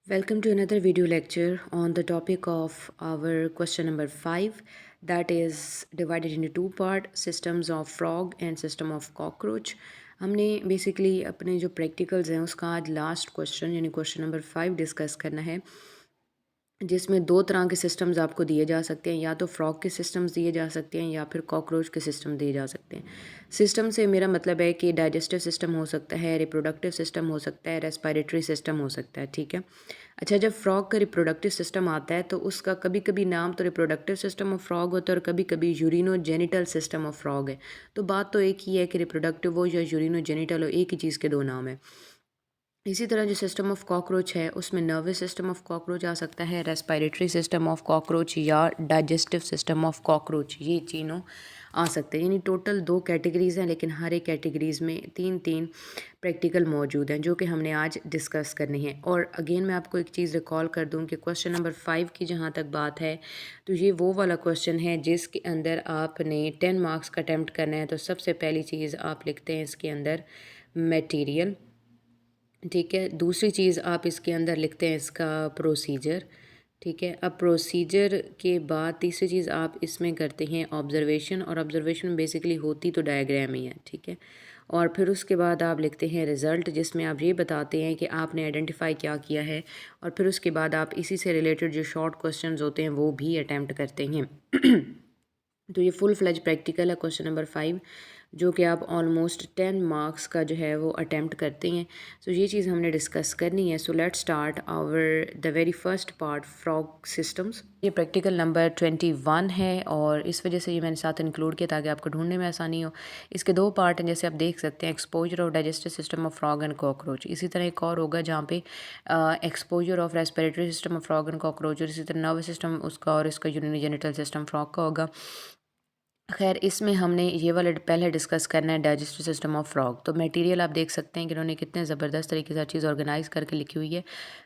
Welcome to another video lecture on the topic of our question number 5, that is divided into two part, systems of frog and system of cockroach। हमने basically अपने जो practicals हैं उसका आज last question यानी question number 5 discuss करना है, जिसमें दो तरह के सिस्टम्स आपको दिए जा सकते हैं, या तो फ्रॉग के सिस्टम्स दिए जा सकते हैं या फिर कॉकरोच के सिस्टम दिए जा सकते हैं। सिस्टम से मेरा मतलब है कि डाइजेस्टिव सिस्टम हो सकता है, रिप्रोडक्टिव सिस्टम हो सकता है, रेस्पिरेटरी सिस्टम हो सकता है, ठीक है। अच्छा, जब फ्रॉग का रिप्रोडक्टिव सिस्टम आता है तो उसका कभी कभी नाम तो रिप्रोडक्टिव सिस्टम ऑफ फ्रॉग होता है और कभी कभी यूरिनोजेनिटल सिस्टम ऑफ फ्रॉग है। तो बात तो एक ही है कि रिप्रोडक्टिव हो या यूरिनोजेनिटल हो, एक ही चीज़ के दो नाम है। इसी तरह जो सिस्टम ऑफ कॉकरोच है उसमें नर्वस सिस्टम ऑफ कॉकरोच आ सकता है, रेस्पिरेटरी सिस्टम ऑफ कॉकरोच या डाइजेस्टिव सिस्टम ऑफ कॉकरोच, ये तीनों आ सकते हैं। यानी टोटल दो कैटेगरीज़ हैं, लेकिन हर एक कैटेगरीज़ में तीन तीन प्रैक्टिकल मौजूद हैं जो कि हमने आज डिस्कस करनी है। और अगेन मैं आपको एक चीज़ रिकॉल कर दूं कि क्वेश्चन नंबर 5 की जहां तक बात है तो ये वो वाला क्वेश्चन है जिसके अंदर आपने 10 मार्क्स का अटैम्प्ट करना है। तो सबसे पहली चीज़ आप लिखते हैं इसके अंदर मटेरियल, ठीक है। दूसरी चीज़ आप इसके अंदर लिखते हैं इसका प्रोसीजर, ठीक है। अब प्रोसीजर के बाद तीसरी चीज़ आप इसमें करते हैं ऑब्जर्वेशन, और ऑब्जर्वेशन बेसिकली होती तो डायग्राम ही है, ठीक है। और फिर उसके बाद आप लिखते हैं रिज़ल्ट, जिसमें आप ये बताते हैं कि आपने आइडेंटिफाई क्या किया है, और फिर उसके बाद आप इसी से रिलेटेड जो शॉर्ट क्वेश्चंस होते हैं वो भी अटैम्प्ट करते हैं। तो ये फुल फ्लेज प्रैक्टिकल है क्वेश्चन नंबर 5, जो कि आप ऑलमोस्ट 10 मार्क्स का जो है वो अटैम्प्ट करते हैं। सो ये चीज़ हमने डिस्कस करनी है। So let's start our the very first part, frog systems. ये प्रैक्टिकल नंबर 21 है और इस वजह से ये मैंने साथ इंक्लूड किया ताकि आपको ढूंढने में आसानी हो। इसके दो पार्ट हैं, जैसे आप देख सकते हैं, exposure of digestive system of frog and cockroach. इसी तरह एक और होगा जहाँ पे exposure of respiratory system of frog and cockroach, और इसी तरह नर्वस सिस्टम उसका और इसका यूरिनोजेनिटल सिस्टम फ्रॉग का होगा। खैर, इसमें हमने ये वाला पहले डिस्कस करना है डाइजेस्टिव सिस्टम ऑफ फ्रॉग। तो मटेरियल आप देख सकते हैं कि इन्होंने कितने ज़बरदस्त तरीके से चीज़ ऑर्गेनाइज करके लिखी हुई है।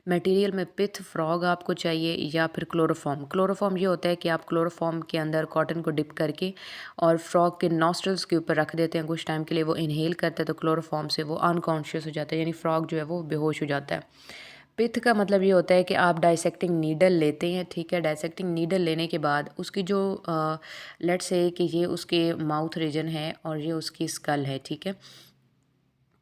मटेरियल में पिथ फ्रॉग आपको चाहिए या फिर क्लोरोफॉर्म। क्लोरोफॉर्म ये होता है कि आप क्लोरोफॉर्म के अंदर कॉटन को डिप करके और फ्रॉग के नॉस्ट्रल्स के ऊपर रख देते हैं कुछ टाइम के लिए, वो इनहेल करता है तो क्लोरोफॉर्म से वो अनकॉन्शियस हो जाता है, यानी फ्रॉग जो है वो बेहोश हो जाता है। पिथ का मतलब ये होता है कि आप डाइसेक्टिंग नीडल लेते हैं, ठीक है। डाइसेक्टिंग नीडल लेने के बाद उसकी जो लेट्स से कि ये उसके माउथ रीजन है और ये उसकी स्कल है, ठीक है।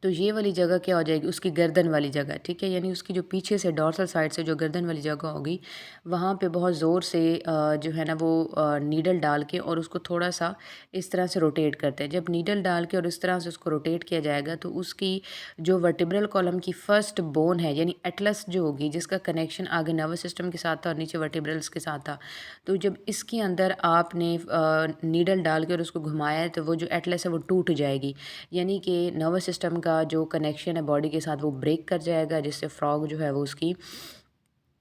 तो ये वाली जगह क्या हो जाएगी, उसकी गर्दन वाली जगह, ठीक है। यानी उसकी जो पीछे से डॉर्सल साइड से जो गर्दन वाली जगह होगी, वहाँ पे बहुत ज़ोर से जो है ना वो नीडल डाल के और उसको थोड़ा सा इस तरह से रोटेट करते हैं। जब नीडल डाल के और इस तरह से उसको रोटेट किया जाएगा तो उसकी जो वर्टिब्रल कॉलम की फर्स्ट बोन है, यानी एटलस जो होगी, जिसका कनेक्शन आगे नर्वस सिस्टम के साथ था और नीचे वर्टिब्रल्स के साथ था, तो जब इसके अंदर आपने नीडल डाल के और उसको घुमाया है तो वो जो एटलस है वो टूट जाएगी, यानी कि नर्वस सिस्टम का जो कनेक्शन है बॉडी के साथ वो ब्रेक कर जाएगा, जिससे फ्रॉग जो है वो उसकी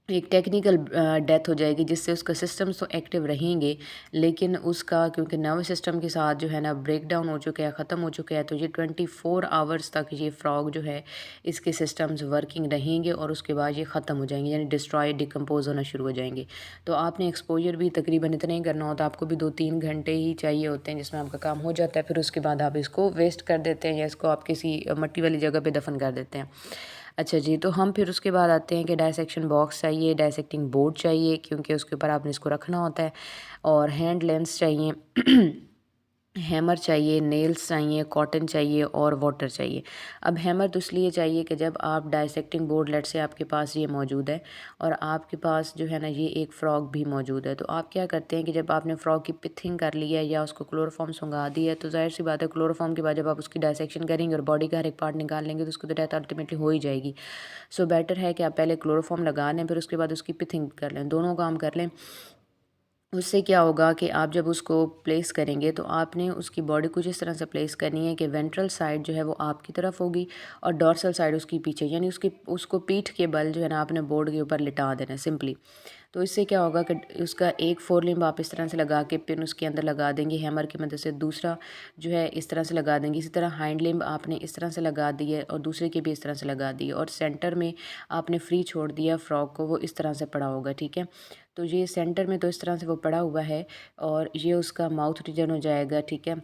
एक टेक्निकल डेथ हो जाएगी, जिससे उसका सिस्टम्स तो एक्टिव रहेंगे लेकिन उसका क्योंकि नर्वस सिस्टम के साथ जो है ना ब्रेक डाउन हो चुका है, ख़त्म हो चुका है, तो ये 24 आवर्स तक ये फ्रॉग जो है इसके सिस्टम्स वर्किंग रहेंगे और उसके बाद ये ख़त्म हो जाएंगे, यानी डिस्ट्रॉय डिकम्पोज होना शुरू हो जाएंगे। तो आपने एक्सपोजर भी तकरीबन इतना ही करना होता है, आपको भी 2-3 घंटे ही चाहिए होते हैं जिसमें आपका काम हो जाता है। फिर उसके बाद आप इसको वेस्ट कर देते हैं या इसको आप किसी मट्टी वाली जगह पर दफन कर देते हैं। अच्छा जी, तो हम फिर उसके बाद आते हैं कि डाइसेक्शन बॉक्स चाहिए, डाइसेक्टिंग बोर्ड चाहिए क्योंकि उसके ऊपर आपने इसको रखना होता है, और हैंड लेंस चाहिए, हैमर चाहिए, नेल्स चाहिए, कॉटन चाहिए और वाटर चाहिए। अब हैमर तो इसलिए चाहिए कि जब आप डाइसेक्टिंग बोर्ड लेट से आपके पास ये मौजूद है और आपके पास जो है ना ये एक फ्रॉग भी मौजूद है, तो आप क्या करते हैं कि जब आपने फ्रॉग की पिथिंग कर ली है या उसको क्लोरोफॉर्म सुंघा दी है, तो जाहिर सी बात है क्लोरोफॉर्म के बाद जब आप उसकी डाइसेक्शन करेंगे और बॉडी का हर एक पार्ट निकाल लेंगे तो उसकी तो डेथ अल्टीमेटली हो ही जाएगी। सो बेटर है कि आप पहले क्लोरोफॉर्म लगा लें, फिर उसके बाद उसकी पिथिंग कर लें, दोनों काम कर लें। उससे क्या होगा कि आप जब उसको प्लेस करेंगे तो आपने उसकी बॉडी कुछ इस तरह से प्लेस करनी है कि वेंट्रल साइड जो है वो आपकी तरफ होगी और डॉर्सल साइड उसकी पीछे, यानी उसकी उसको पीठ के बल जो है ना आपने बोर्ड के ऊपर लिटा देना है सिंपली। तो इससे क्या होगा कि उसका एक फोर लिम्ब आप इस तरह से लगा के पिन उसके अंदर लगा देंगे हैमर की मदद से, दूसरा जो है इस तरह से लगा देंगे, इसी तरह हाइंड लिम्ब आपने इस तरह से लगा दी है और दूसरे के भी इस तरह से लगा दी है, और सेंटर में आपने फ्री छोड़ दिया फ्रॉक को, वो इस तरह से पड़ा होगा, ठीक है। तो ये सेंटर में तो इस तरह से वो पड़ा हुआ है और ये उसका माउथ रीजन हो जाएगा, ठीक है।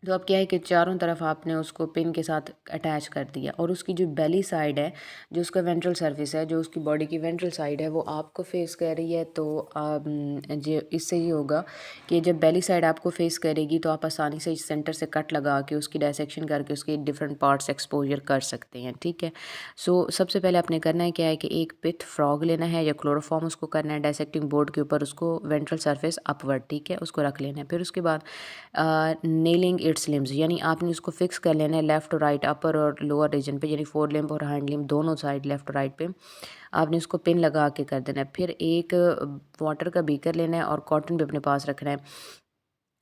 तो अब क्या है कि चारों तरफ आपने उसको पिन के साथ अटैच कर दिया, और उसकी जो बेली साइड है, जो उसका वेंट्रल सर्फेस है, जो उसकी बॉडी की वेंट्रल साइड है, वो आपको फेस कर रही है। तो जो इससे ये होगा कि जब बेली साइड आपको फेस करेगी तो आप आसानी से इस सेंटर से कट लगा के उसकी डायसेक्शन करके उसके डिफरेंट पार्ट्स एक्सपोजर कर सकते हैं। ठीक है। सो सबसे पहले आपने करना है क्या है कि एक पिथ फ्रॉग लेना है या क्लोरोफॉर्म उसको करना है डायसेक्टिंग बोर्ड के ऊपर, उसको वेंट्रल सरफेस अपवर्ड, ठीक है, उसको रख लेना है। फिर उसके बाद नेलिंग इट्स लिम्स, यानी आपने उसको फिक्स कर लेना है लेफ़्ट और राइट, अपर और लोअर रीजन पे, यानी फोर लिम्ब और हैंड लिम्ब दोनों साइड लेफ़्ट और राइट पे आपने उसको पिन लगा के कर देना है। फिर एक वाटर का बीकर लेना है और कॉटन भी अपने पास रखना है,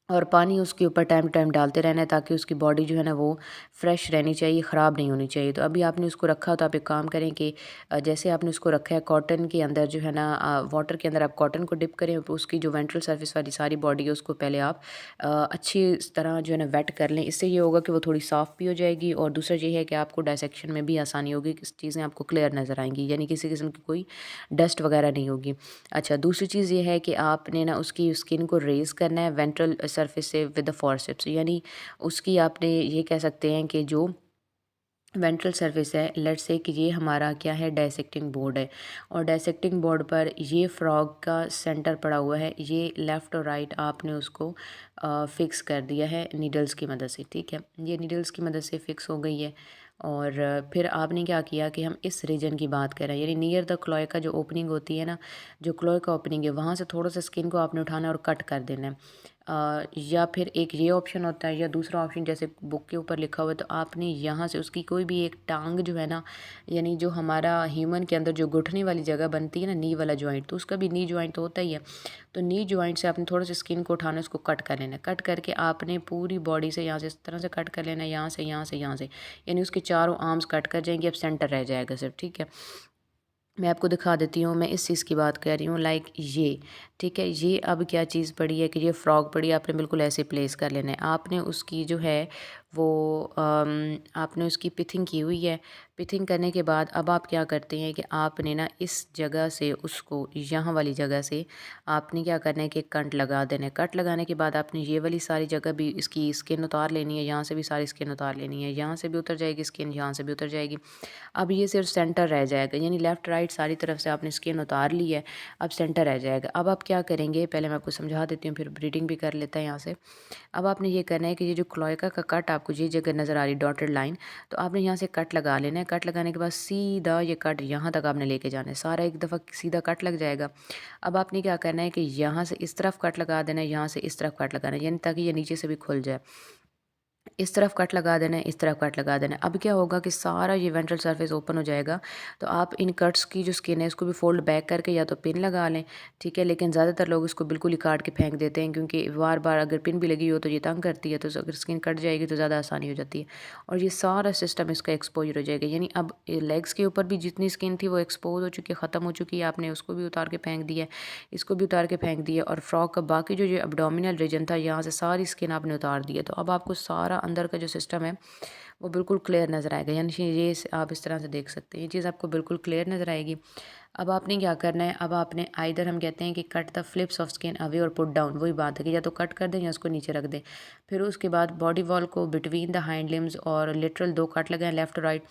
और पानी उसके ऊपर टाइम टू टाइम डालते रहना है ताकि उसकी बॉडी जो है ना वो फ्रेश रहनी चाहिए, ख़राब नहीं होनी चाहिए। तो अभी आपने उसको रखा, तो आप एक काम करें कि जैसे आपने उसको रखा है कॉटन के अंदर जो है ना, वाटर के अंदर आप कॉटन को डिप करें, तो उसकी जो वेंट्रल सर्फेस वाली सारी बॉडी है उसको पहले आप अच्छी तरह जो है ना वेट कर लें। इससे ये होगा कि वो थोड़ी सॉफ्ट भी हो जाएगी, और दूसरा ये है कि आपको डायसेक्शन में भी आसानी होगी, चीज़ें आपको क्लियर नज़र आएंगी, यानी किसी किस्म की कोई डस्ट वगैरह नहीं होगी। अच्छा, दूसरी चीज़ ये है कि आपने ना उसकी स्किन को रेज़ करना है वेंट्रल सरफेस से विद द फॉरसेप्स, यानी उसकी आपने ये कह सकते हैं कि जो वेंट्रल सरफेस है, लेट्स से कि ये हमारा क्या है, डायसेक्टिंग बोर्ड है, और डायसेक्टिंग बोर्ड पर ये फ्रॉग का सेंटर पड़ा हुआ है, ये लेफ़्ट और राइट आपने उसको फिक्स कर दिया है नीडल्स की मदद से। ठीक है, ये नीडल्स की मदद से फिक्स हो गई है। और फिर आपने क्या किया कि हम इस रीजन की बात कर रहे हैं, यानी नियर द क्लोए का जो ओपनिंग होती है ना, जो क्लोए का ओपनिंग है, वहाँ से थोड़ा सा स्किन को आपने उठाना है और कट कर देना है। या फिर एक ये ऑप्शन होता है, या दूसरा ऑप्शन जैसे बुक के ऊपर लिखा हुआ है, तो आपने यहाँ से उसकी कोई भी एक टांग जो है ना, यानी जो हमारा ह्यूमन के अंदर जो घुटने वाली जगह बनती है ना, नी वाला जॉइंट, तो उसका भी नी जॉइंट तो होता ही है। तो नी जॉइंट से आपने थोड़ा सा स्किन को उठाना है, उसको कट कर लेना है। कट करके आपने पूरी बॉडी से यहाँ से इस तरह से कट कर लेना है, यहाँ से यहाँ से यहाँ से, यानी उसके चारों आर्म्स कट कर जाएंगे, अब सेंटर रह जाएगा सिर्फ। ठीक है, मैं आपको दिखा देती हूँ, मैं इस चीज़ की बात कर रही हूँ, लाइक ये। ठीक है, ये अब क्या चीज़ पड़ी है कि ये फ्रॉग पड़ी है, आपने बिल्कुल ऐसे प्लेस कर लेना है। आपने उसकी जो है वो आपने उसकी पिथिंग की हुई है। पिथिंग करने के बाद अब आप क्या करते हैं कि आपने ना इस जगह से उसको, यहाँ वाली जगह से आपने क्या करना है कि कट लगा देना है। कट लगाने के बाद आपने ये वाली सारी जगह भी इसकी स्किन उतार लेनी है, यहाँ से भी सारी स्किन उतार लेनी है, यहाँ से भी उतर जाएगी स्किन, यहाँ से भी उतर जाएगी। अब ये सिर्फ सेंटर रह जाएगा, यानी लेफ़्ट राइट सारी तरफ से आपने स्किन उतार ली है, अब सेंटर रह जाएगा। अब आप क्या करेंगे, पहले मैं आपको समझा देती हूँ, फिर ब्रीडिंग भी कर लेता है यहाँ से। अब आपने ये करना है कि ये जो क्लोएका का कट आपको ये जगह नज़र आ रही डॉटेड लाइन, तो आपने यहाँ से कट लगा लेना है। कट लगाने के बाद सीधा ये कट यहाँ तक आपने लेके जाना है, सारा एक दफ़ा सीधा कट लग जाएगा। अब आपने क्या करना है कि यहाँ से इस तरफ कट लगा देना है, यहाँ से इस तरफ कट लगाना है, यानी ताकि ये नीचे से भी खुल जाए। इस तरफ कट लगा देना है, इस तरफ कट लगा देना है। अब क्या होगा कि सारा ये वेंट्रल सरफेस ओपन हो जाएगा। तो आप इन कट्स की जो स्किन है इसको भी फोल्ड बैक करके या तो पिन लगा लें, ठीक है, लेकिन ज़्यादातर लोग इसको बिल्कुल ही काट के फेंक देते हैं, क्योंकि बार बार अगर पिन भी लगी हो तो ये तंग करती है, तो अगर स्किन कट जाएगी तो ज़्यादा आसानी हो जाती है, और ये सारा सिस्टम इसका एक्सपोजर हो जाएगा। यानी अब लेग्स के ऊपर भी जितनी स्किन थी वो एक्सपोज हो चुकी है, ख़त्म हो चुकी है, आपने उसको भी उतार के फेंक दिया है, इसको भी उतार के फेंक दिया, और फ्रॉक का बाकी जो ये अब्डोमिनल रीजन था यहाँ से सारी स्किन आपने उतार दी है। तो अब आपको सारा अंदर का जो सिस्टम है वो बिल्कुल क्लियर नज़र आएगा, यानी ये आप इस तरह से देख सकते हैं, ये चीज़ आपको बिल्कुल क्लियर नज़र आएगी। अब आपने क्या करना है, अब आपने आइदर, हम कहते हैं कि cut the flips of skin away और पुट डाउन, वही बात है कि या तो कट कर दें या उसको नीचे रख दें। फिर उसके बाद बॉडी वॉल को बिटवीन द हाइंड लिम्स और लिटरल दो कट लगाएं, लेफ्ट और राइट,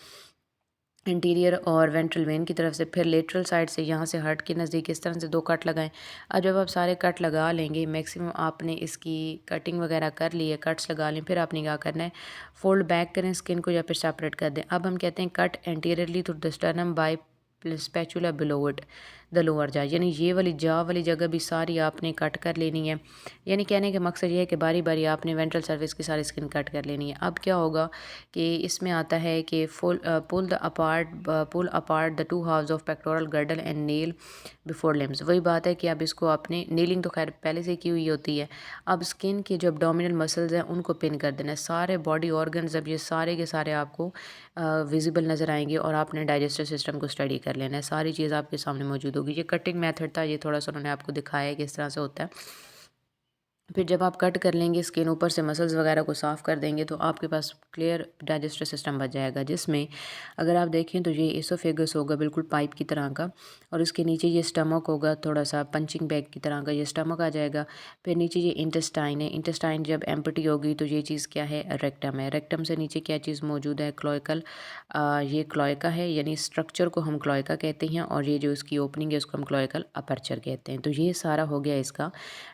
इंटीरियर और वेंट्रल वेन की तरफ से। फिर लेटरल साइड से यहाँ से हर्ट के नज़दीक इस तरह से दो कट लगाएं। अब जब आप सारे कट लगा लेंगे, मैक्सिमम आपने इसकी कटिंग वगैरह कर ली है, कट्स लगा लें, फिर आपने क्या करना है, फोल्ड बैक करें स्किन को या फिर सेपरेट कर दें। अब हम कहते हैं cut anteriorly through the sternum by spatula below it the lower jaw, यानी ये वाली जा वाली जगह भी सारी आपने कट कर लेनी है। यानी कहने का मकसद ये है कि बारी बारी आपने वेंट्रल सर्विस की सारी स्किन कट कर लेनी है। अब क्या होगा कि इसमें आता है कि pull apart the two halves of pectoral girdle and nail before limbs. वही बात है कि अब इसको आपने, नेलिंग तो खैर पहले से की हुई होती है, अब स्किन के जो एब्डोमिनल मसल्स हैं उनको पिन कर देना है। सारे बॉडी ऑर्गन्स अब ये सारे के सारे आपको विजिबल नज़र आएंगे, और आपने डाइजेस्टिव सिस्टम को स्टडी कर लेना है, सारी चीज़ आपके सामने मौजूद होगी। ये कटिंग मेथड था, ये थोड़ा सा उन्होंने आपको दिखाया है कि किस तरह से होता है। फिर जब आप कट कर लेंगे स्किन, ऊपर से मसल्स वगैरह को साफ़ कर देंगे, तो आपके पास क्लियर डाइजेस्टिव सिस्टम बच जाएगा, जिसमें अगर आप देखें तो ये एसोफेगस होगा बिल्कुल पाइप की तरह का, और उसके नीचे ये स्टमक होगा थोड़ा सा पंचिंग बैग की तरह का, ये स्टमक आ जाएगा। फिर नीचे ये इंटेस्टाइन है, इंटेस्टाइन जब एम्प्टी होगी तो ये चीज़ क्या है, रेक्टम है। रेक्टम से नीचे क्या चीज़ मौजूद है, क्लोइकल, ये क्लोइका है, यानी स्ट्रक्चर को हम क्लोइका कहते हैं, और ये जो इसकी ओपनिंग है उसको हम क्लोइकल अपर्चर कहते हैं। तो ये सारा हो गया इसका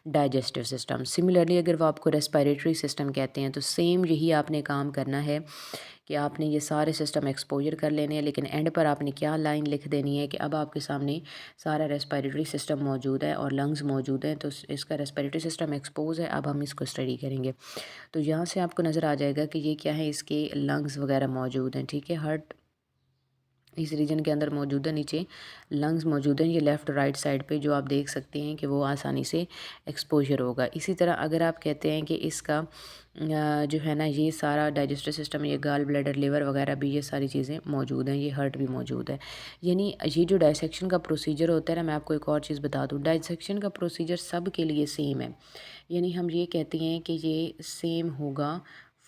डाइजेस्टिव सिस्टम। सिमिलरली अगर वो आपको रेस्पिरेटरी सिस्टम कहते हैं, तो सेम यही आपने काम करना है कि आपने ये सारे सिस्टम एक्सपोजर कर लेने हैं, लेकिन एंड पर आपने क्या लाइन लिख देनी है कि अब आपके सामने सारा रेस्पिरेटरी सिस्टम मौजूद है और लंग्स मौजूद हैं, तो इसका रेस्पिरेटरी सिस्टम एक्सपोज है, अब हम इसको स्टडी करेंगे। तो यहाँ से आपको नज़र आ जाएगा कि ये क्या है, इसके लंग्स वगैरह मौजूद हैं, ठीक है। हार्ट इस रीजन के अंदर मौजूद है, नीचे लंग्स मौजूद हैं, ये लेफ़्ट राइट साइड पे जो आप देख सकते हैं कि वो आसानी से एक्सपोजर होगा। इसी तरह अगर आप कहते हैं कि इसका जो है ना, ये सारा डाइजेस्टिव सिस्टम, ये गाल ब्लैडर लिवर वगैरह भी, ये सारी चीज़ें मौजूद हैं, ये हार्ट भी मौजूद है। यानी ये जो डाइसेक्शन का प्रोसीजर होता है ना, मैं आपको एक और चीज़ बता दूँ, डाइसेक्शन का प्रोसीजर सब के लिए सेम है। यानी हम ये कहते हैं कि ये सेम होगा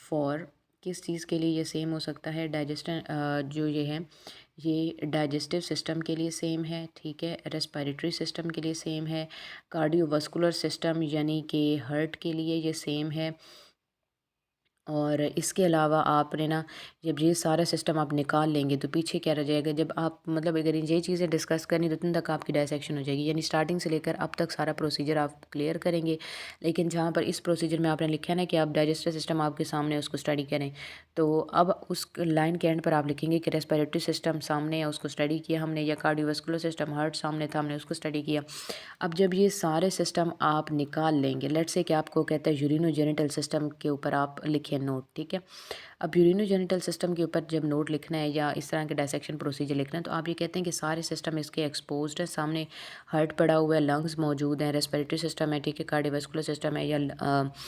फॉर, किस चीज़ के लिए ये सेम हो सकता है, डाइजेस्टन जो ये है, ये डाइजेस्टिव सिस्टम के लिए सेम है, ठीक है। रेस्पिरेटरी सिस्टम के लिए सेम है। कार्डियोवास्कुलर सिस्टम यानी कि हार्ट के लिए ये सेम है। और इसके अलावा आपने ना, जब ये सारा सिस्टम आप निकाल लेंगे तो पीछे क्या रह जाएगा, जब आप मतलब अगर ये चीज़ें डिस्कस करनी तो तब तक आपकी डायसेक्शन हो जाएगी, यानी स्टार्टिंग से लेकर अब तक सारा प्रोसीजर आप क्लियर करेंगे। लेकिन जहाँ पर इस प्रोसीजर में आपने लिखा है ना कि आप डाइजेस्टिव सिस्टम आपके सामने है, उसको स्टडी करें, तो अब उस लाइन के एंड पर आप लिखेंगे कि रेस्पिरेटरी सिस्टम सामने है, उसको स्टडी किया हमने, या कार्डियोवास्कुलर सिस्टम हार्ट सामने था, हमने उसको स्टडी किया। अब जब ये सारे सिस्टम आप निकाल लेंगे, लेट्स से कि आपको कहता है यूरिनोजेनिटल सिस्टम के ऊपर आप लिखें नोट, ठीक है। अब यूरिनोजेनिटल सिस्टम के ऊपर जब नोट लिखना है या इस तरह के डायसेक्शन प्रोसीजर लिखना है, तो आप ये कहते हैं कि सारे सिस्टम इसके एक्सपोज्ड है, सामने हार्ट पड़ा हुआ है, लंग्स मौजूद हैं, रेस्पिरेटरी सिस्टम है, ठीक है, कार्डियोवास्कुलर सिस्टम है, या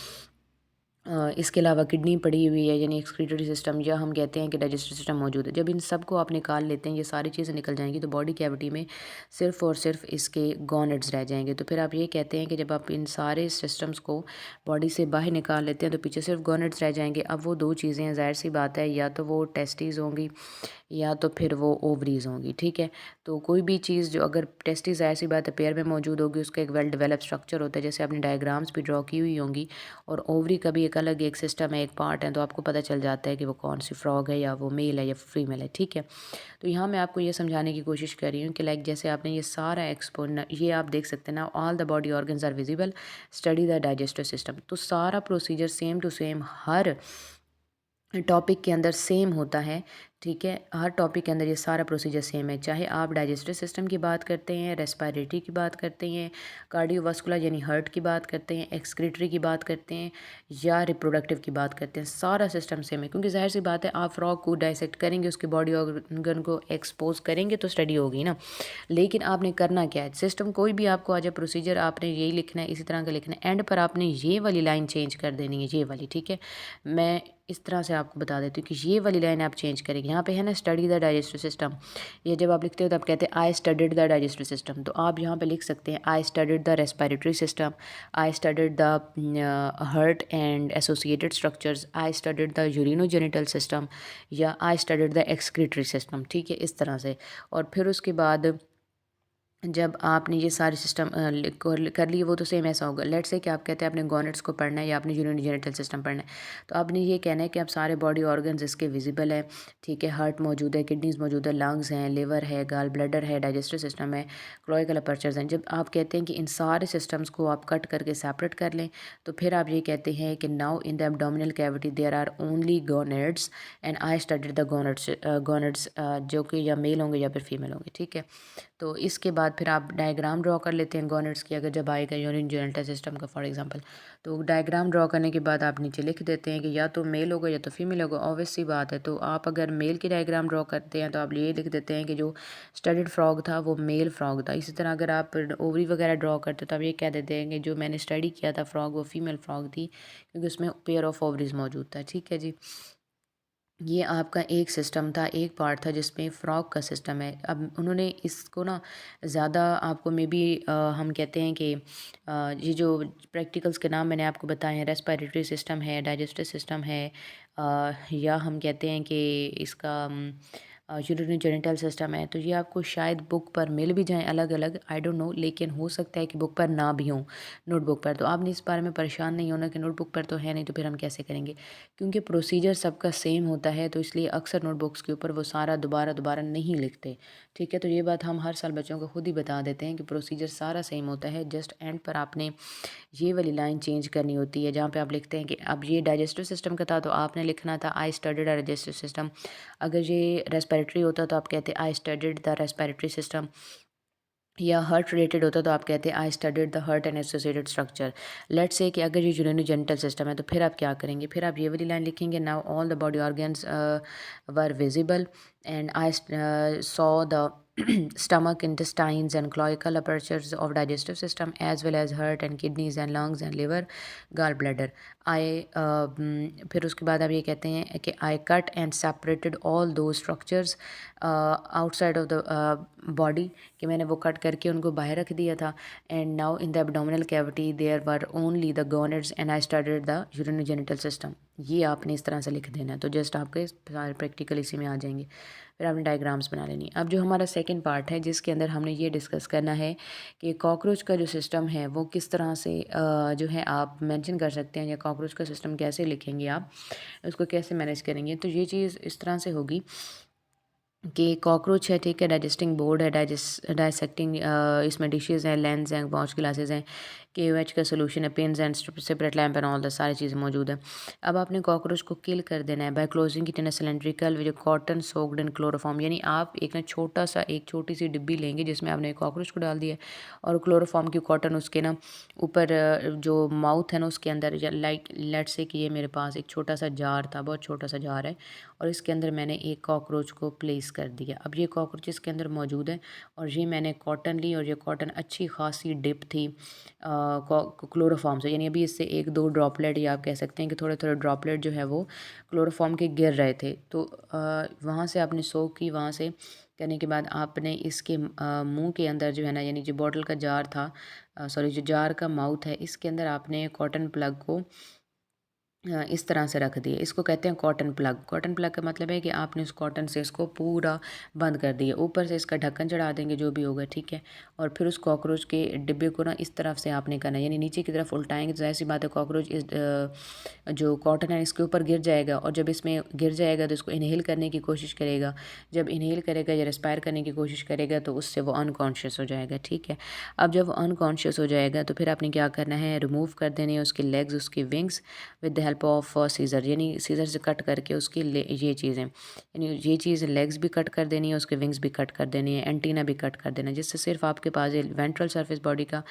इसके अलावा किडनी पड़ी हुई है, यानी एक्सक्रीटरी सिस्टम, या हम कहते हैं कि डाइजेस्टिव सिस्टम मौजूद है। जब इन सब को आप निकाल लेते हैं, ये सारी चीज़ें निकल जाएंगी, तो बॉडी कैविटी में सिर्फ और सिर्फ इसके गॉनेड्स रह जाएंगे। तो फिर आप ये कहते हैं कि जब आप इन सारे सिस्टम्स को बॉडी से बाहर निकाल लेते हैं, तो पीछे सिर्फ गॉनेड्स रह जाएंगे। अब वो दो चीज़ें हैं, ज़ाहिर सी बात है, या तो वो टेस्टीज़ होंगी या तो फिर वो ओवरीज़ होंगी, ठीक है। तो कोई भी चीज़ जो, अगर टेस्टिस ऐसी बात है पेयर में मौजूद होगी, उसका एक वेल डेवलप्ड स्ट्रक्चर होता है, जैसे आपने डायग्राम्स भी ड्रॉ की हुई होंगी, और ओवरी का भी एक अलग एक सिस्टम है, एक पार्ट है, तो आपको पता चल जाता है कि वो कौन सी फ्रॉग है, या वो मेल है या फीमेल है, ठीक है। तो यहाँ मैं आपको ये समझाने की कोशिश कर रही हूँ कि लाइक जैसे आपने ये सारा एक्सपोन, ये आप देख सकते हैं ना, all the body organs are visible, study the digestive system. तो सारा प्रोसीजर सेम टू सेम हर टॉपिक के अंदर सेम होता है, ठीक है। हर टॉपिक के अंदर ये सारा प्रोसीजर सेम है, चाहे आप डाइजेस्टिव सिस्टम की बात करते हैं, रेस्पिरेटरी की बात करते हैं, कार्डियोवास्कुलर यानी हार्ट की बात करते हैं, एक्सक्रीटरी की बात करते हैं, या रिप्रोडक्टिव की बात करते हैं, सारा सिस्टम सेम है। क्योंकि जाहिर सी बात है, आप फ्रॉग को डाइसेक्ट करेंगे, उसके बॉडी ऑर्गन को एक्सपोज करेंगे तो स्टडी होगी ना। लेकिन आपने करना क्या है, सिस्टम कोई भी आपको आ जाए प्रोसीजर, आपने यही लिखना है, इसी तरह का लिखना है, एंड पर आपने ये वाली लाइन चेंज कर देनी है, ये वाली, ठीक है। मैं इस तरह से आपको बता देती हूँ कि ये वाली लाइन आप चेंज करेंगे। यहाँ पे है ना स्टडी द डाइजेस्टिव सिस्टम, ये जब आप लिखते हो तो आप कहते हैं I studied the digestive system, तो आप यहाँ पे लिख सकते हैं I studied the respiratory system, I studied the heart and associated structures, I studied the urinogenital system, या I studied the excretory system, ठीक है, इस तरह से। और फिर उसके बाद जब आपने ये सारे सिस्टम कर लिए, वो तो सेम ऐसा होगा। लेट्स से कि आप कहते हैं आपने गॉनेट्स को पढ़ना है या आपने यूरिनोजेनिटल सिस्टम पढ़ना है, तो आपने ये कहना है कि आप सारे बॉडी ऑर्गन्स इसके विजिबल है, ठीक है। हार्ट मौजूद है, किडनीज मौजूद है, लंग्स हैं, लिवर है, गाल ब्लैडर है, डाइजेस्टिव सिस्टम है, क्लोइकल अपर्चर्स हैं। जब आप कहते हैं कि इन सारे सिस्टम्स को आप कट करके सेपरेट कर लें, तो फिर आप ये कहते हैं कि now in the abdominal cavity there are only gonads and I studied the gonads, जो कि या मेल होंगे या फिर फीमेल होंगे, ठीक है। तो इसके बाद फिर आप डायग्राम ड्रॉ कर लेते हैं गॉनेड्स की, अगर जब आएगा यूरिनोजेनिटल सिस्टम का फॉर एग्जांपल, तो डायग्राम ड्रॉ करने के बाद आप नीचे लिख देते हैं कि या तो मेल होगा या तो फीमेल होगा, ऑब्वियस सी बात है। तो आप अगर मेल की डायग्राम ड्रॉ करते हैं तो आप ये लिख देते हैं कि जो स्टडीड फ्रॉग था वो मेल फ्रॉग था। इसी तरह अगर आप ओवरी वगैरह ड्रॉ करते तो आप ये कह देते हैं कि जो मैंने स्टडी किया था फ्रॉग वो फीमेल फ्रॉग थी, क्योंकि उसमें पेयर ऑफ ओवरीज मौजूद था, ठीक है जी। ये आपका एक सिस्टम था, एक पार्ट था जिसमें फ्रॉग का सिस्टम है। अब उन्होंने इसको ना ज़्यादा आपको मे बी हम कहते हैं कि ये जो प्रैक्टिकल्स के नाम मैंने आपको बताए हैं, रेस्पिरेटरी सिस्टम है, डाइजेस्टिव सिस्टम है, या हम कहते हैं कि इसका यूरिनरी जेनिटल सिस्टम है, तो ये आपको शायद बुक पर मिल भी जाएँ अलग-अलग, आई डोंट नो, लेकिन हो सकता है कि बुक पर ना भी हों, नोटबुक पर। तो आपने इस बारे में परेशान नहीं होना कि नोटबुक पर तो है नहीं, तो फिर हम कैसे करेंगे? क्योंकि प्रोसीजर सबका सेम होता है, तो इसलिए अक्सर नोटबुक्स के ऊपर वो सारा दोबारा-दोबारा नहीं लिखते, ठीक है? तो ये बात हम हर साल बच्चों को खुद ही बता देते हैं कि प्रोसीजर सारा सेम होता है, जस्ट एंड पर आपने ये वाली लाइन चेंज करनी होती है, जहाँ पे आप लिखते हैं कि अब ये डाइजेस्टिव सिस्टम का था, तो आपने लिखना था I studied a digestive system. अगर ये रेस्पिरेटरी होता, तो आप कहते आई स्टडीड द रेस्पिरेटरी सिस्टम। या हार्ट रिलेटेड होता तो आप कहते हैं I studied the heart and associated structure. Let's say कि अगर ये यूरिनरी जेनिटल सिस्टम है, तो फिर आप क्या करेंगे? फिर आप ये वाली लाइन लिखेंगे, now all the body organs were visible and I saw the stomach, intestines and cloacal apertures of digestive system as well as heart and kidneys and lungs and liver, gallbladder. फिर उसके बाद आप ये कहते हैं कि I cut and separated all दो structures outside of the body, कि मैंने वो कट करके उनको बाहर रख दिया था। And now in the abdominal cavity there were only the gonads and I studied the urinary genital system. ये आपने इस तरह से लिख देना है, तो जस्ट आपके सारे प्रैक्टिकल इसी में आ जाएंगे। फिर आपने डायग्राम्स बना लेनी। अब जो हमारा सेकंड पार्ट है, जिसके अंदर हमने ये डिस्कस करना है कि कॉकरोच का जो सिस्टम है वो किस तरह से जो है आप मेंशन कर सकते हैं, या कॉकरोच का सिस्टम कैसे लिखेंगे आप, उसको कैसे मैनेज करेंगे। तो ये चीज़ इस तरह से होगी कि कॉकरोच है, ठीक है, डाइजेस्टिंग बोर्ड है, डाइसेक्टिंग, इसमें डिशेज़ हैं, लेंस हैं, वॉच ग्लासेस हैं, KOH का सोल्यूशन है, pins and separate lamp and all the सारी चीज़ें मौजूद हैं। अब आपने कॉकरोच को किल कर देना है by closing it in a cylindrical with cotton soaked in chloroform. यानी आप एक ना एक छोटी सी डिब्बी लेंगे जिसमें आपने कॉकरोच को डाल दिया है, और क्लोरोफॉर्म की कॉटन उसके ना ऊपर जो माउथ है ना उसके अंदर, या लाइक लेट्स से कि ये मेरे पास एक छोटा सा जार था, बहुत छोटा सा जार है, और इसके अंदर मैंने एक कॉकरोच को प्लेस कर दिया। अब ये कॉकरोच इसके अंदर मौजूद है, और ये मैंने कॉटन ली, और ये कॉटन अच्छी खासी डिप थी क्लोरोफॉर्म से। यानी अभी इससे एक दो ड्रॉपलेट, या आप कह सकते हैं कि थोड़े थोड़े ड्रॉपलेट जो है वो क्लोरोफॉर्म के गिर रहे थे। तो वहाँ से आपने सोख की, वहाँ से करने के बाद आपने इसके मुंह के अंदर जो है ना, यानी जो बॉटल का जार था, सॉरी जो जार का माउथ है, इसके अंदर आपने कॉटन प्लग को इस तरह से रख दिए। इसको कहते हैं कॉटन प्लग। कॉटन प्लग का मतलब है कि आपने उस कॉटन से इसको पूरा बंद कर दिया। ऊपर से इसका ढक्कन चढ़ा देंगे जो भी होगा, ठीक है। और फिर उस कॉकरोच के डिब्बे को ना इस तरफ से आपने करना है, यानी नीचे की तरफ उल्टाएंगे, तो ज़ाहिर सी बात है कॉकरोच इस जो कॉटन है इसके ऊपर गिर जाएगा, और जब इसमें गिर जाएगा तो इसको इनहेल करने की कोशिश करेगा। जब इनहेल करेगा या रेस्पायर करने की कोशिश करेगा, तो उससे वो अनकॉन्शियस हो जाएगा, ठीक है। अब जब वो अनकॉन्शियस हो जाएगा, तो फिर आपने क्या करना है, रिमूव कर देने हैं उसके लेग्स, उसकी wings, with the help of scissor. यानी सीज़र से कट करके उसकी ये चीज़ें, यानी ये चीज़ लेग्स भी कट कर देनी है, उसके विंग्स भी कट कर देनी है, एंटीना भी कट कर देना है, जिससे सिर्फ आपके पास ये वेंट्रल सरफेस बॉडी का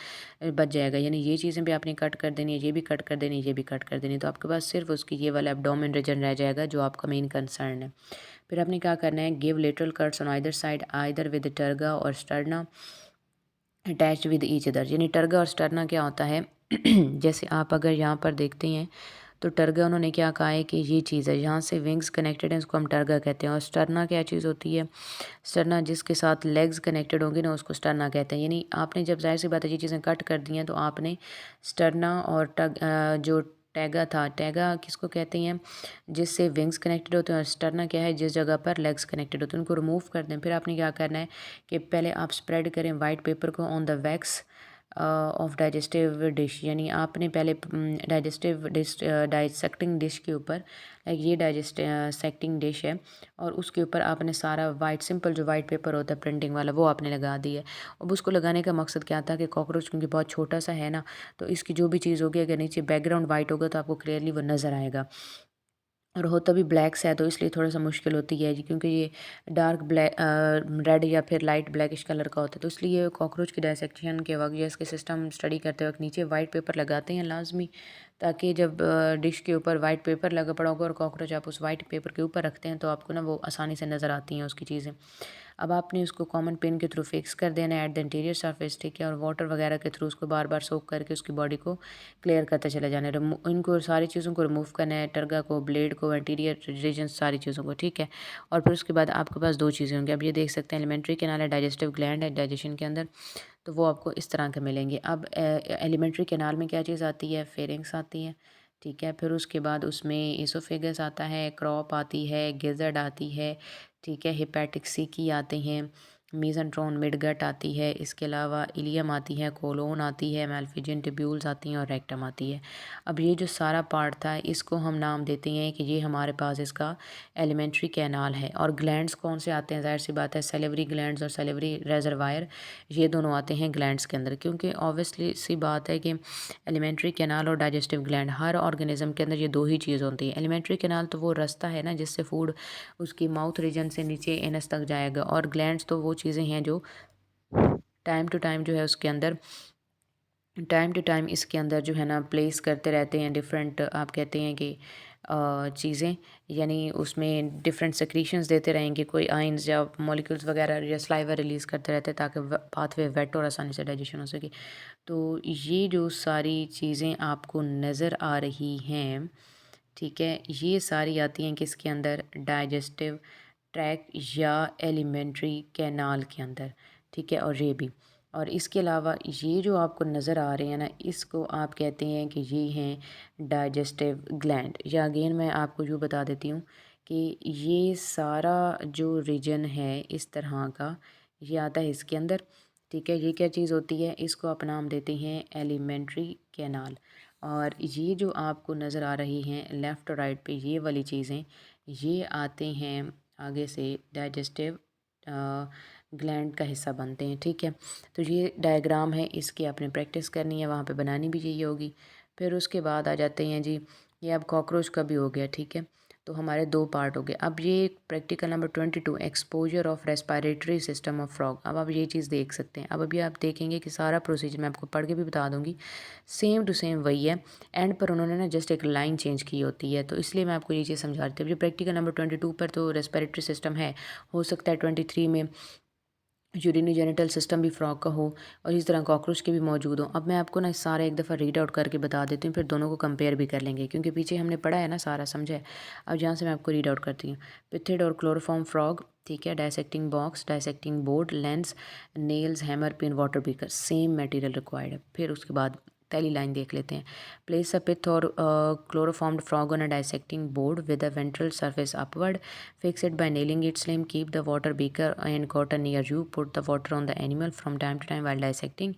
बच जाएगा। यानी ये चीज़ें भी आपने कट कर देनी है, ये भी कट कर देनी है, ये भी कट कर देनी है, तो आपके पास सिर्फ उसकी ये वाला एब्डोमेन रीजन रह जाएगा, जो आपका मेन कंसर्न है। फिर आपने क्या करना है, give lateral cuts on either side, either with terga और sterna attached with each other. यानी टर्गा और स्टर्ना क्या होता है जैसे आप अगर यहाँ पर देखते हैं, तो टर्गा उन्होंने क्या कहा है कि ये चीज़ है, यहाँ से विंग्स कनेक्टेड हैं, इसको हम टर्गा कहते हैं। और स्टर्ना क्या चीज़ होती है? स्टर्ना जिसके साथ लेग्स कनेक्टेड होंगे ना, उसको स्टर्ना कहते हैं। यानी आपने जब ज़ाहिर सी बात है ये चीज़ें कट कर दी हैं, तो आपने स्टर्ना और जो टैगा था, टैगा किसको कहते हैं? जिससे विंग्स कनेक्टेड होते हैं, और स्टर्ना क्या है? जिस जगह पर लेग्स कनेक्टेड होते हैं, उनको रिमूव कर दें। फिर आपने क्या करना है कि पहले आप स्प्रेड करें वाइट पेपर को on the wax of digestive dish. यानी आपने पहले डाइजेस्टिव डिश, डाइसेक्टिंग डिश के ऊपर, लाइक ये सेक्टिंग डिश है, और उसके ऊपर आपने सारा वाइट, सिंपल जो वाइट पेपर होता है प्रिंटिंग वाला, वो आपने लगा दिया है। अब उसको लगाने का मकसद क्या था कि कॉकरोच क्योंकि बहुत छोटा सा है ना, तो इसकी जो भी चीज़ होगी, अगर नीचे बैकग्राउंड वाइट होगा तो आपको क्लियरली वो नज़र आएगा, और होता भी ब्लैक से है, तो इसलिए थोड़ा सा मुश्किल होती है जी, क्योंकि ये डार्क ब्लैक रेड या फिर लाइट ब्लैकिश कलर का होता है। तो इसलिए कॉकरोच की डायसेक्शन के वक्त या इसके सिस्टम स्टडी करते वक्त नीचे वाइट पेपर लगाते हैं लाजमी, ताकि जब डिश के ऊपर वाइट पेपर लगा पड़ा होगा और कॉकरोच आप उस वाइट पेपर के ऊपर रखते हैं, तो आपको ना वो आसानी से नज़र आती हैं उसकी चीज़ें। अब आपने उसको कॉमन पिन के थ्रू फिक्स कर देना है एट द इंटीरियर सरफेस, ठीक है, और वाटर वगैरह के थ्रू उसको बार बार सोक करके उसकी बॉडी को क्लियर करते चले जाना है। इनको सारी चीज़ों को रिमूव करना है, टर्गा को, ब्लेड को, इंटीरियर रीजन, सारी चीज़ों को, ठीक है। और फिर उसके बाद आपके पास दो चीज़ें होंगी। अब ये देख सकते हैं एलिमेंट्री कैनाल है, डाइजेस्टिव ग्लैंड है डाइजेशन के अंदर, तो वो आपको इस तरह के मिलेंगे। अब एलिमेंट्री कैनाल में क्या चीज़ आती है, फेरिंग्स आती है, ठीक है। फिर उसके बाद उसमें एसोफेगस आता है, क्रॉप आती है, गिज़र्ड आती है, ठीक है, हेपेटिक सीकी आते हैं, मीज़ेंट्रॉन मिडगट आती है, इसके अलावा इलियम आती है, कोलोन आती है, मैल्फिजियन ट्यूब्यूल्स आती हैं और रेक्टम आती है। अब ये जो सारा पार्ट था इसको हम नाम देते हैं कि ये हमारे पास इसका एलिमेंट्री कैनाल है। और ग्लैंड्स कौन से आते हैं, ज़ाहिर सी बात है सेलेवरी ग्लैंड्स और सेलेवरी रेजरवायर, ये दोनों आते हैं ग्लैंड्स के अंदर, क्योंकि ऑब्वियसली सी बात है कि एलिमेंट्री कैनाल और डाइजेस्टिव ग्लैंड हर ऑर्गेनिज्म के अंदर ये दो ही चीज़ होती है। एलिमेंट्री कैनाल तो वो रास्ता है ना जिससे फूड उसकी माउथ रीजन से नीचे एनस तक जाएगा, और ग्लैंड्स तो वो चीज़ें हैं जो टाइम टू टाइम जो है उसके अंदर टाइम टू टाइम इसके अंदर जो है ना प्लेस करते रहते हैं डिफरेंट, आप कहते हैं कि चीज़ें, यानी उसमें डिफरेंट सेक्रीशंस देते रहेंगे, कोई आइंस या मॉलिक्यूल्स वगैरह या सलाइवा रिलीज़ करते रहते हैं ताकि पाथवे वेट और आसानी से डाइजेशन हो सके। तो ये जो सारी चीज़ें आपको नज़र आ रही हैं, ठीक है, ये सारी आती हैं किसके अंदर, डाइजेस्टिव ट्रैक या एलिमेंट्री कैनाल के अंदर, ठीक है। और ये भी, और इसके अलावा ये जो आपको नज़र आ रहे हैं ना, इसको आप कहते हैं कि ये हैं डाइजेस्टिव ग्लैंड। या अगेन मैं आपको यूँ बता देती हूँ कि ये सारा जो रीजन है इस तरह का, ये आता है इसके अंदर, ठीक है। ये क्या चीज़ होती है, इसको आप नाम देते हैं एलिमेंट्री कैनाल। और ये जो आपको नज़र आ रही हैं लेफ़्ट और राइट पे ये वाली चीज़ें, ये आते हैं आगे से डाइजेस्टिव ग्लैंड का हिस्सा बनते हैं, ठीक है। तो ये डायग्राम है, इसकी आपने प्रैक्टिस करनी है, वहाँ पे बनानी भी चाहिए होगी। फिर उसके बाद आ जाते हैं जी, ये अब कॉकरोच का भी हो गया, ठीक है। तो हमारे दो पार्ट हो गए। अब ये practical number 22, exposure of respiratory system of frog. अब आप ये चीज़ देख सकते हैं। अब अभी आप देखेंगे कि सारा प्रोसीजर मैं आपको पढ़ के भी बता दूंगी, सेम टू सेम वही है। एंड पर उन्होंने ना जस्ट एक लाइन चेंज की होती है, तो इसलिए मैं आपको ये चीज़ समझा रही थी। अब जो प्रैक्टिकल नंबर 22 पर तो रेस्पिरेटरी सिस्टम है, हो सकता है 23 में यूरिनी जेनिटल सिस्टम भी फ्रॉग का हो, और इस तरह कॉकरोच के भी मौजूद हो। अब मैं आपको ना सारा एक दफ़ा रीड आउट करके बता देती हूँ, फिर दोनों को कंपेयर भी कर लेंगे, क्योंकि पीछे हमने पढ़ा है ना सारा, समझा है। अब जहाँ से मैं आपको रीड आउट करती हूँ, पिथिड और क्लोरोफॉर्म फ्रॉग, ठीक है, dissecting box, dissecting board, lens, nails, hammer, pin, water beaker, same material required है। फिर उसके बाद पहली लाइन देख लेते हैं। प्लेस अ पिथ और chloroformed frog on a dissecting board with a ventral surface upward. Fix it by nailing its limb. Keep the water beaker and cotton near you. Put the water on the animal from time to time while dissecting.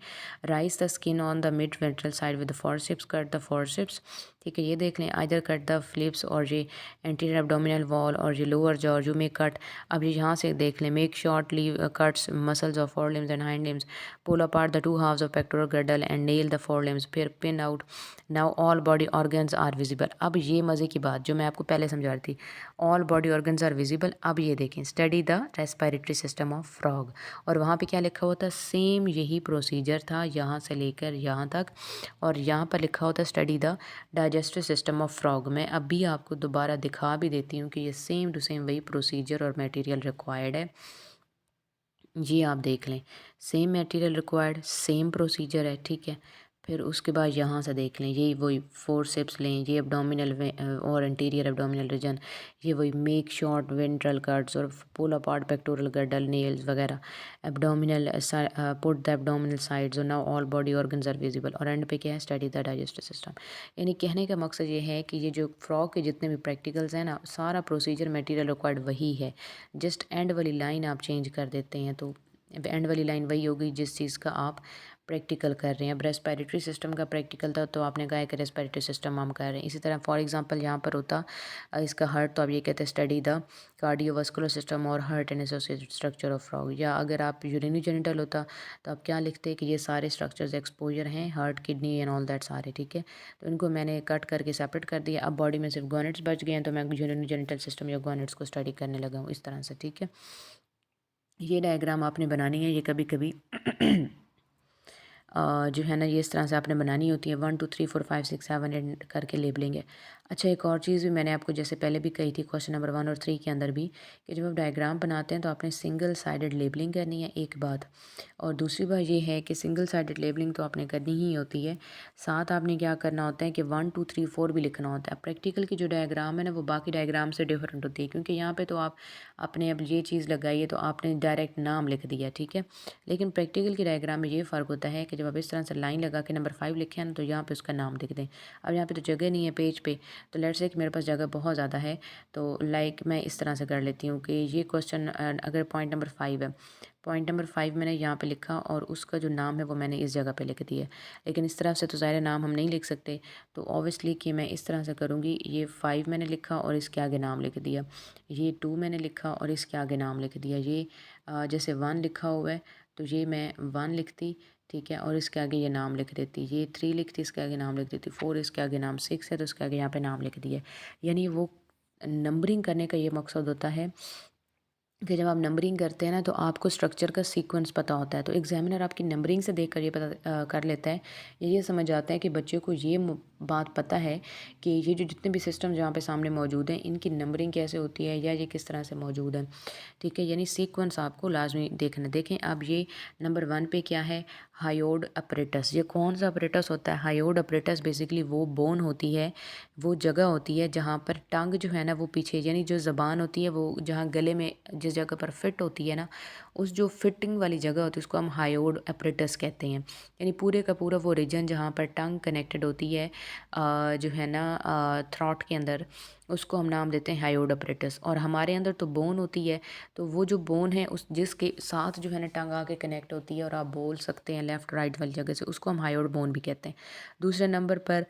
Rise the skin on the mid ventral side with the forceps. Cut the forceps. ठीक है, ये देख लें। Either cut the flips और ये anterior abdominal wall और ये lower jaw, you may cut. अब ये यहाँ से देख लें। Make short leave cuts muscles of fore limbs and hind limbs. Pull apart the two halves of pectoral girdle and nail the fore limbs. फिर pin out. Now all body organs are visible. अब ये मज़े की बात जो मैं आपको पहले समझा रही थी, all body organs are visible. अब ये देखें, study the respiratory system of frog, और वहाँ पे क्या लिखा होता है, सेम यही प्रोसीजर था यहाँ से लेकर यहाँ तक, और यहाँ पर लिखा होता है study the digestive system of frog. मैं अभी आपको दोबारा दिखा भी देती हूँ कि ये सेम टू सेम वही प्रोसीजर और मटेरियल रिक्वायर्ड है। ये आप देख लें, same material required, same procedure है, ठीक है। फिर उसके बाद यहाँ से देख लें, यही वही फोरसेप्स लें, ये एब्डोमिनल और इंटीरियर एब्डोमिनल रीजन, ये वही मेक शॉर्ट वेंट्रल कट्स और pull apart pectoral girdle nails वगैरह, abdominal put the abdominal sides और now all body organs are visible. और एंड पे क्या है, स्टडी द डाइजेस्टिव सिस्टम। यानी कहने का मकसद ये है कि ये जो फ्रॉग के जितने भी प्रैक्टिकल्स हैं ना, सारा प्रोसीजर मटेरियल रिक्वायर्ड वही है, जस्ट एंड वाली लाइन आप चेंज कर देते हैं, तो एंड वाली लाइन वही होगी जिस चीज़ का आप प्रैक्टिकल कर रहे हैं। अब रेस्पिरेटरी सिस्टम का प्रैक्टिकल था तो आपने कहा है कि रेस्पिरेटरी सिस्टम हम कर रहे हैं। इसी तरह फॉर एग्जांपल यहाँ पर होता इसका हार्ट, तो आप ये कहते हैं स्टडी द कार्डियोवास्कुलर सिस्टम और heart and associated structure of frog. या अगर आप यूरिनी जेनिटल होता तो आप क्या लिखते हैं कि ये सारे स्ट्रक्चर्स एक्सपोजर हैं, heart, kidney and all that सारे, ठीक है। तो इनको मैंने कट करके सेपरेट कर दिया। अब बॉडी में सिर्फ गोनेट्स बच गए हैं, तो मैं यूरिनी जेनिटल सिस्टम या गोनेट्स को स्टडी करने लगा हूँ इस तरह से, ठीक है। ये डायग्राम आपने बनानी है, ये कभी कभी जो है ना ये इस तरह से आपने बनानी होती है, 1 2 3 4 5 6 7 एंड करके लेबलिंग है। अच्छा, एक और चीज़ भी मैंने आपको जैसे पहले भी कही थी क्वेश्चन नंबर 1 और 3 के अंदर भी, कि जब आप डायग्राम बनाते हैं तो आपने सिंगल साइडेड लेबलिंग करनी है, एक बात। और दूसरी बात ये है कि सिंगल साइडेड लेबलिंग तो आपने करनी ही होती है, साथ आपने क्या करना होता है कि 1 2 3 4 भी लिखना होता है। प्रैक्टिकल की जो डायग्राम है ना वो बाकी डायग्राम से डिफरेंट होती है, क्योंकि यहाँ पे तो आप आपने अब ये चीज़ लगाई है तो आपने डायरेक्ट नाम लिख दिया, ठीक है। लेकिन प्रैक्टिकल की डायग्राम में ये फ़र्क होता है कि जब आप इस तरह से लाइन लगा के नंबर 5 लिखे हैं ना तो यहाँ पे उसका नाम लिख दें। अब यहाँ पे तो जगह नहीं है पेज पे, तो लेट्स से कि मेरे पास जगह बहुत ज़्यादा है, तो लाइक मैं इस तरह से कर लेती हूँ कि ये क्वेश्चन अगर पॉइंट नंबर 5 है, पॉइंट नंबर 5 मैंने यहाँ पे लिखा और उसका जो नाम है वो मैंने इस जगह पे लिख दिया। लेकिन इस तरह से तो ज़ाहिर है नाम हम नहीं लिख सकते, तो ऑब्वियसली कि मैं इस तरह से करूँगी, ये 5 मैंने लिखा और इसके आगे नाम लिख दिया, ये 2 मैंने लिखा और इसके आगे नाम लिख दिया, ये जैसे 1 लिखा हुआ है तो ये मैं 1 लिखती, ठीक है, और इसके आगे ये नाम लिख देती, ये 3 लिखती, इसके आगे नाम लिख देती, 4 इसके आगे नाम, 6 है तो इसके आगे यहाँ पे नाम लिख दिया। यानी वो नंबरिंग करने का ये मकसद होता है कि जब आप नंबरिंग करते हैं ना तो आपको स्ट्रक्चर का सीक्वेंस पता होता है, तो एग्जामिनर आपकी नंबरिंग से देख कर ये पता कर लेता है, ये समझ आता है कि बच्चे को ये बात पता है कि ये जो जितने भी सिस्टम जहाँ पे सामने मौजूद हैं इनकी नंबरिंग कैसे होती है या ये किस तरह से मौजूद है, ठीक है। यानी सीक्वेंस आपको लाजमी देखना। देखें अब ये नंबर 1 पे क्या है, हायोड अपरेटस। ये कौन सा अपरेटस होता है? हायोड अपरेटस बेसिकली वो बोन होती है, वो जगह होती है जहाँ पर टंग जो है ना वो पीछे, यानी जो ज़बान होती है वो जहाँ गले में जिस जगह पर फिट होती है ना, उस जो फिटिंग वाली जगह होती है उसको हम हायोड अपरेटस कहते हैं। यानी पूरे का पूरा वो रीजन जहाँ पर टंग कनेक्टेड होती है जो है ना थ्रॉट के अंदर, उसको हम नाम देते हैं हायोड अपरेटस। और हमारे अंदर तो बोन होती है, तो वो जो बोन है उस जिसके साथ जो है ना टंग आके कनेक्ट होती है और आप बोल सकते हैं लेफ़्ट राइट वाली जगह से, उसको हम हायोड बोन भी कहते हैं। दूसरे नंबर पर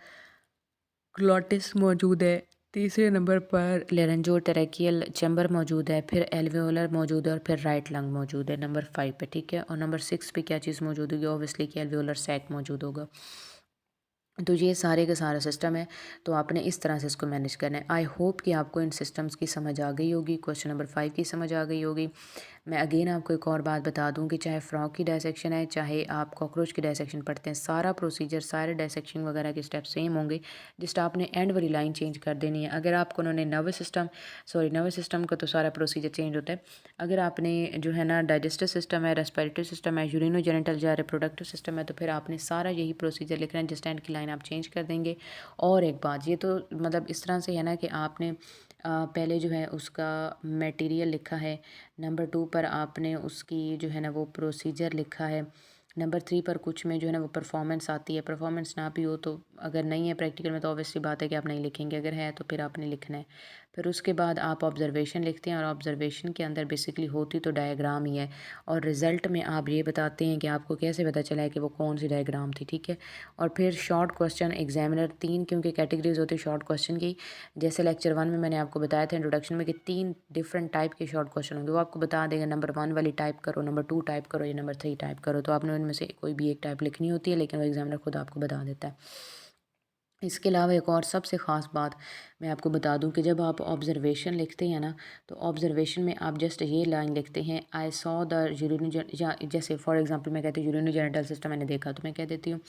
ग्लॉटिस मौजूद है, तीसरे नंबर पर लेरेंजोटोरैकियल चैम्बर मौजूद है, फिर एल्वेओलर मौजूद है और फिर राइट लंग मौजूद है नंबर 5 पे, ठीक है। और नंबर 6 पे क्या चीज़ मौजूद होगी? ऑब्वियसली कि एल्वेओलर सैक मौजूद होगा। तो ये सारे का सारा सिस्टम है, तो आपने इस तरह से इसको मैनेज करना है। आई होप कि आपको इन सिस्टम्स की समझ आ गई होगी, क्वेश्चन नंबर 5 की समझ आ गई होगी। मैं अगेन आपको एक और बात बता दूं कि चाहे फ्रॉग की डायसेक्शन है, चाहे आप कॉकरोच की डायसेक्शन पढ़ते हैं, सारा प्रोसीजर, सारे डायसेक्शन वगैरह के स्टेप सेम होंगे। जस्ट आपने एंड वाली लाइन चेंज कर देनी है। अगर आपको उन्होंने नर्वस सिस्टम का तो सारा प्रोसीजर चेंज होता है। अगर आपने जो है ना डाइजेस्टिव सिस्टम है, रेस्पिरेटरी सिस्टम है, यूरिनोजेनिटल या रिप्रोडक्टिव सिस्टम है, तो फिर आपने सारा यही प्रोसीजर लिखना है, जस्ट एंड की लाइन आप चेंज कर देंगे। और एक बात, ये तो मतलब इस तरह से है ना कि आपने पहले जो है उसका मटेरियल लिखा है, नंबर 2 पर आपने उसकी जो है ना वो प्रोसीजर लिखा है, नंबर 3 पर कुछ में जो है ना वो परफॉर्मेंस आती है। परफॉर्मेंस ना भी हो तो अगर नहीं है प्रैक्टिकल में तो ऑब्वियसली बात है कि आप नहीं लिखेंगे, अगर है तो फिर आपने लिखना है। फिर उसके बाद आप ऑब्जर्वेशन लिखते हैं और ऑब्जर्वेशन के अंदर बेसिकली होती तो डायग्राम ही है, और रिज़ल्ट में आप ये बताते हैं कि आपको कैसे पता चला है कि वो कौन सी डायग्राम थी, ठीक है। और फिर शॉर्ट क्वेश्चन एग्जामिनर 3, क्योंकि कैटेगरीज होती है शॉर्ट क्वेश्चन की, जैसे लेक्चर 1 में मैंने आपको बताया था इंट्रोडक्शन में कि 3 डिफरेंट टाइप के शॉर्ट क्वेश्चन होंगे, वो आपको बता देगा नंबर 1 वाली टाइप करो, नंबर 2 टाइप करो या नंबर 3 टाइप करो, तो आपने उनमें से कोई भी एक टाइप लिखनी होती है, लेकिन वो एग्जामिनर खुद आपको बता देता है। इसके अलावा एक और सबसे ख़ास बात मैं आपको बता दूं कि जब आप ऑब्ज़र्वेशन लिखते हैं ना, तो ऑब्ज़र्वेशन में आप जस्ट ये लाइन लिखते हैं, आई सॉ द यूरिनो, या जैसे फॉर एग्जांपल मैं कहती हूँ यूरिनोजेनिटल सिस्टम मैंने देखा, तो मैं कह देती हूँ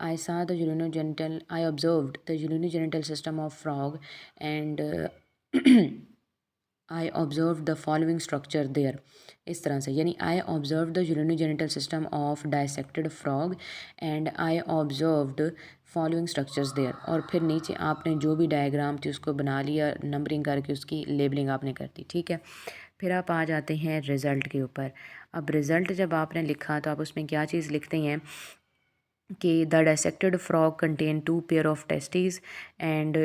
I saw the urinogenital, I observed the urinogenital system of frog and I observe the following structure there. इस तरह से, यानी I observe the urinogenital system of dissected frog and I observed following structures there. और फिर नीचे आपने जो भी डायग्राम थी उसको बना लिया, नंबरिंग करके उसकी लेबलिंग आपने कर दी, ठीक है। फिर आप आ जाते हैं रिज़ल्ट के ऊपर। अब रिज़ल्ट जब आपने लिखा तो आप उसमें क्या चीज़ लिखते हैं कि the dissected frog contain 2 pair of testis and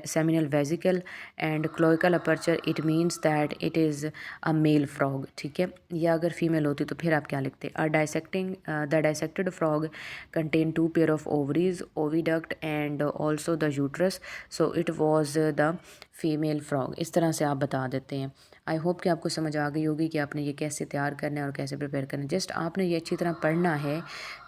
seminal vesicle and cloacal aperture, it means that it is a male frog, ठीक है। या अगर फीमेल होती तो फिर आप क्या लिखते? The dissected frog contain 2 pair of ovaries, oviduct and also the uterus, so it was the female frog. इस तरह से आप बता देते हैं। आई होप कि आपको समझ आ गई होगी कि आपने ये कैसे तैयार करना है और कैसे प्रिपेयर करना है। जस्ट आपने ये अच्छी तरह पढ़ना है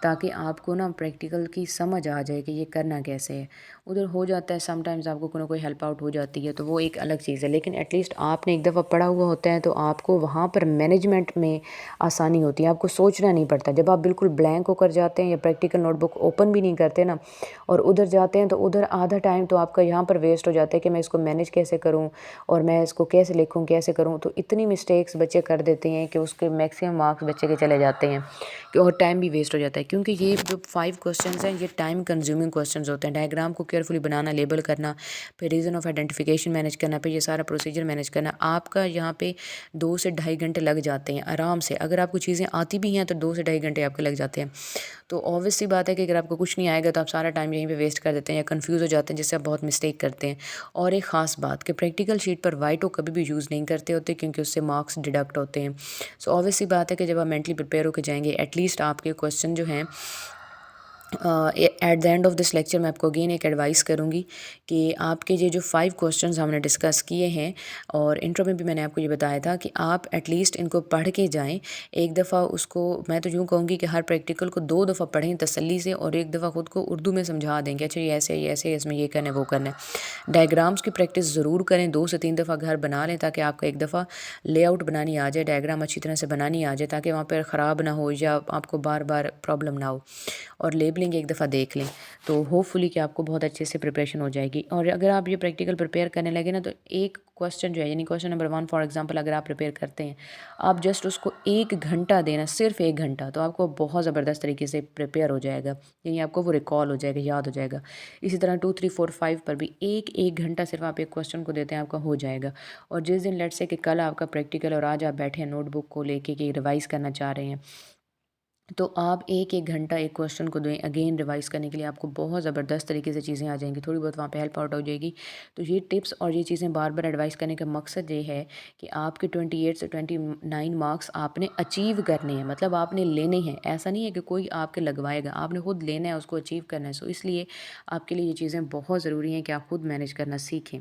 ताकि आपको ना प्रैक्टिकल की समझ आ जाए कि ये करना कैसे है। उधर हो जाता है, समटाइम्स आपको कोई ना कोई हेल्प आउट हो जाती है, तो वो एक अलग चीज़ है। लेकिन एटलीस्ट आपने एक दफ़ा पढ़ा हुआ होता है तो आपको वहाँ पर मैनेजमेंट में आसानी होती है, आपको सोचना नहीं पड़ता। जब आप बिल्कुल ब्लैंक होकर जाते हैं या प्रैक्टिकल नोटबुक ओपन भी नहीं करते ना और उधर जाते हैं, तो उधर आधा टाइम तो आपका यहाँ पर वेस्ट हो जाता है कि मैं इसको मैनेज कैसे करूँ और मैं इसको कैसे लिखूँ, कैसे करूँ। तो इतनी मिस्टेक्स बच्चे कर देते हैं कि उसके मैक्सिमम मार्क्स बच्चे के चले जाते हैं कि और टाइम भी वेस्ट हो जाता है। क्योंकि ये जो 5 क्वेश्चंस हैं ये टाइम कंज्यूमिंग क्वेश्चंस होते हैं। डायग्राम को केयरफुली बनाना, लेबल करना, फिर रीज़न ऑफ आइडेंटिफिकेशन मैनेज करना, फिर ये सारा प्रोसीजर मैनेज करना, आपका यहाँ पे 2 से ढाई घंटे लग जाते हैं आराम से। अगर आपको चीज़ें आती भी हैं तो 2 से ढाई घंटे आपके लग जाते हैं। तो ऑब्वियस सी बात है कि अगर आपको कुछ नहीं आएगा तो आप सारा टाइम यहीं पे वेस्ट कर देते हैं या कंफ्यूज हो जाते हैं, जिससे आप बहुत मिस्टेक करते हैं। और एक ख़ास बात कि प्रैक्टिकल शीट पर वाइट को कभी भी यूज़ नहीं करते होते, क्योंकि उससे मार्क्स डिडक्ट होते हैं। सो ऑब्वियस सी बात है कि जब आप मेंटली प्रिपेयर होकर जाएंगे, एटलीस्ट आपके क्वेश्चन जो हैं at the end of this lecture मैं आपको अगेन एक एडवाइस करूँगी कि आपके ये जो 5 क्वेश्चंस हमने डिस्कस किए हैं और इंट्रो में भी मैंने आपको ये बताया था कि आप एटलीस्ट इनको पढ़ के जाएं एक दफ़ा। उसको मैं तो यूँ कहूँगी कि हर प्रैक्टिकल को 2 दफ़ा पढ़ें तसल्ली से, और एक दफ़ा ख़ुद को उर्दू में समझा देंगे, अच्छा ये ऐसे ये ऐसे, इसमें ये करना है वो करना है। डायग्राम्स की प्रैक्टिस ज़रूर करें, 2 से 3 दफ़ा घर बना लें ताकि आपको एक दफ़ा लेआउट बनानी आ जाए, डायग्राम अच्छी तरह से बनानी आ जाए, ताकि वहाँ पर ख़राब ना हो या आपको बार बार प्रॉब्लम ना हो। और लेबलिंग एक दफ़ा देख लें तो होपफुली कि आपको बहुत अच्छे से प्रिपरेशन हो जाएगी। और अगर आप ये प्रैक्टिकल प्रिपेयर करने लगे ना, तो एक क्वेश्चन जो है, यानी क्वेश्चन नंबर 1 फॉर एग्जांपल अगर आप प्रिपेयर करते हैं, आप जस्ट उसको 1 घंटा देना, सिर्फ 1 घंटा, तो आपको बहुत ज़बरदस्त तरीके से प्रिपेयर हो जाएगा, यानी आपको वो रिकॉल हो जाएगा, याद हो जाएगा। इसी तरह 2, 3, 4, 5 पर भी एक घंटा सिर्फ आप एक क्वेश्चन को देते हैं, आपका हो जाएगा। और जिस दिन लेट्स से कि कल आपका प्रैक्टिकल और आज आप बैठे हैं नोटबुक को लेके कि रिवाइज करना चाह रहे हैं, तो आप एक घंटा एक क्वेश्चन को दें अगेन रिवाइज़ करने के लिए, आपको बहुत ज़बरदस्त तरीके से चीज़ें आ जाएंगी, थोड़ी बहुत वहाँ पे हेल्प आउट हो जाएगी। तो ये टिप्स और ये चीज़ें बार बार एडवाइस करने का मकसद ये है कि आपके 28 से 29 मार्क्स आपने अचीव करने हैं, मतलब आपने लेने हैं। ऐसा नहीं है कि कोई आपके लगवाएगा, आपने खुद लेना है, उसको अचीव करना है। सो इसलिए आपके लिए ये चीज़ें बहुत ज़रूरी हैं कि आप खुद मैनेज करना सीखें।